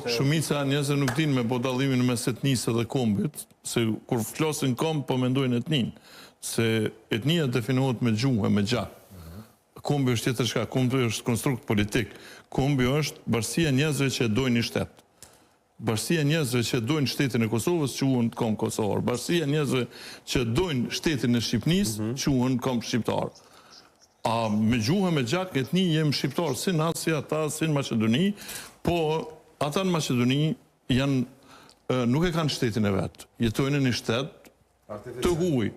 Shumica njerëzve nuk dinë me bo dallimin mes etnisë dhe kombit, se kur flasin komb po mendojnë etnin, se etnia definohet me gjuhë, me gjatë. Kombi është tjetër shka, kombi është konstrukt politik. Kombi është bashkësia njerëzve që dojnë një shtet. Bashkësia njerëzve që dojnë shtetin e Kosovës quhen komb kosovar. Bashkësia njerëzve që dojnë shtetin e Shqipënisë quhen komb shqiptar. A me gjuhë, me gjak, etni jem shqiptar, si na, si ata, si në Macedoni, po ata në Macedoni nuk e kanë shtetin e vetë. Jetojnë në një shtet të huj.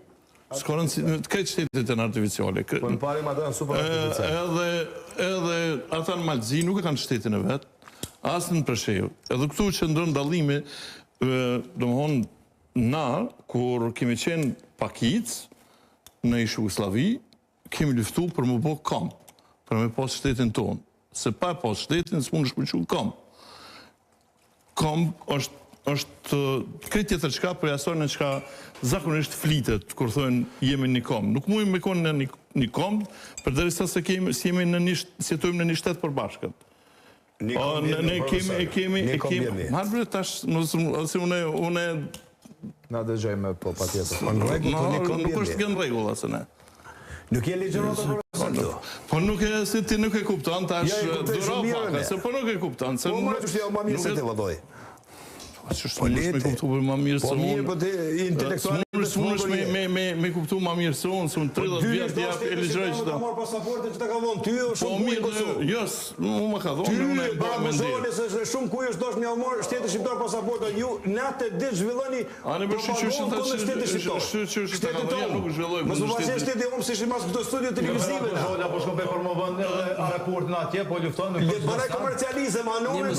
S'korën të këtë shtetit e në artificiale. Po në pari ma dojnë super artificiale. Edhe ata në Malzi nuk e kanë shtetin e vetë, asë në Preshev. Edhe këtu që ndronë dalime, do më honë, na, kur kemi qenë pakic në Jugoslavi, kemi luftu për më bo kamp, për me pas shtetin tonë. Se pa pas shtetin, s'mund në shkuqu kamp. Kamp është këtë tjetër qka për jasojnë në qka zakonisht flitet, kur thojnë jemi një kamp. Nuk mujmë me konë në një kamp, për dhe risa se jetojmë në një shtetë për bashkët. Një kamp bjerni. Marbre tash, nëse une... Na dëgjojme po pa tjetër. Nuk është kënë regull, asë ne. Nuk je ligjërat për këto. Po nuk e, se ti nuk e kupton, tash duro pak, se po nuk e kupton. Po më të shtja ma mirë se ti vëdoj. Po letë, me kuptu për ma mirë se unë. Po mirë, po ti intelektualisht Së me kuptu ma mirë se unë, se unë 30 vjetë jap e ligjëroj që ta... Ty marë pasaporte që ta ka vonë, ty o shumë kuj Kosovë. Jës, mu më ka dhonë, unë e bërë me ndirë. Ty se shumë kuj është dosh një almarë shtetë shqiptar pasaporte, ju natë ditë zhvilloni propagandë kone shtetë shqiptar. Shtetë tonë. Mësë vazhje shtetë omë si shimas këto studio televizive. Po shko pe promovën aeroportin atje, po lufton. Bare komercializëm, anore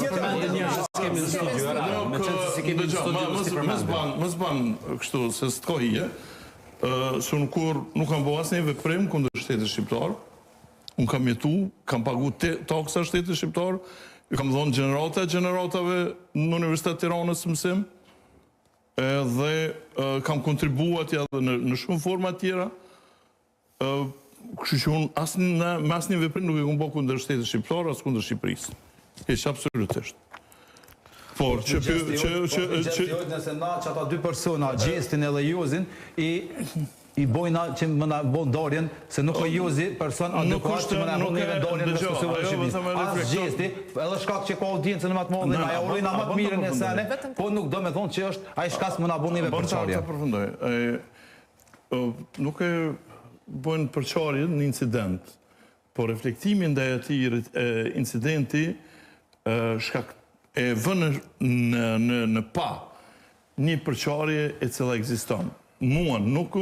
Mësë banë kështu, se së të kohije, së unë kur nuk kam bo asë një veprim kundër shtetit shqiptar, unë kam jetu, kam pagu taksa shtetit shqiptar, ju kam dhonë gjeneratave në Universitet Tiranës mësim, dhe kam kontribu atje dhe në shumë forma tjera, kështu që unë me asë një veprim nuk e kam bo kundër shtetit shqiptar, asë kundër Shqipërisë. Eqë absolutisht. Por, që... Nëse na që ata dy persona, Gjestin edhe Jozin, i bojna që më na bon darjen, se nuk o Jozi, person adekuat që më na bon neve darjen në Kosovë dhe Shqipërisë. As Gjesti, edhe shkak që ka audiencë në matë modhe, aja urojna matë mirën e sene, po nuk do me thonë që është aja shkas më na bon neve përqarja. Nuk e bojnë përqarje në incident, por reflektimin dhe ati incidenti shkak e vënë në pa një përqarje e cila ekziston. Mua nuk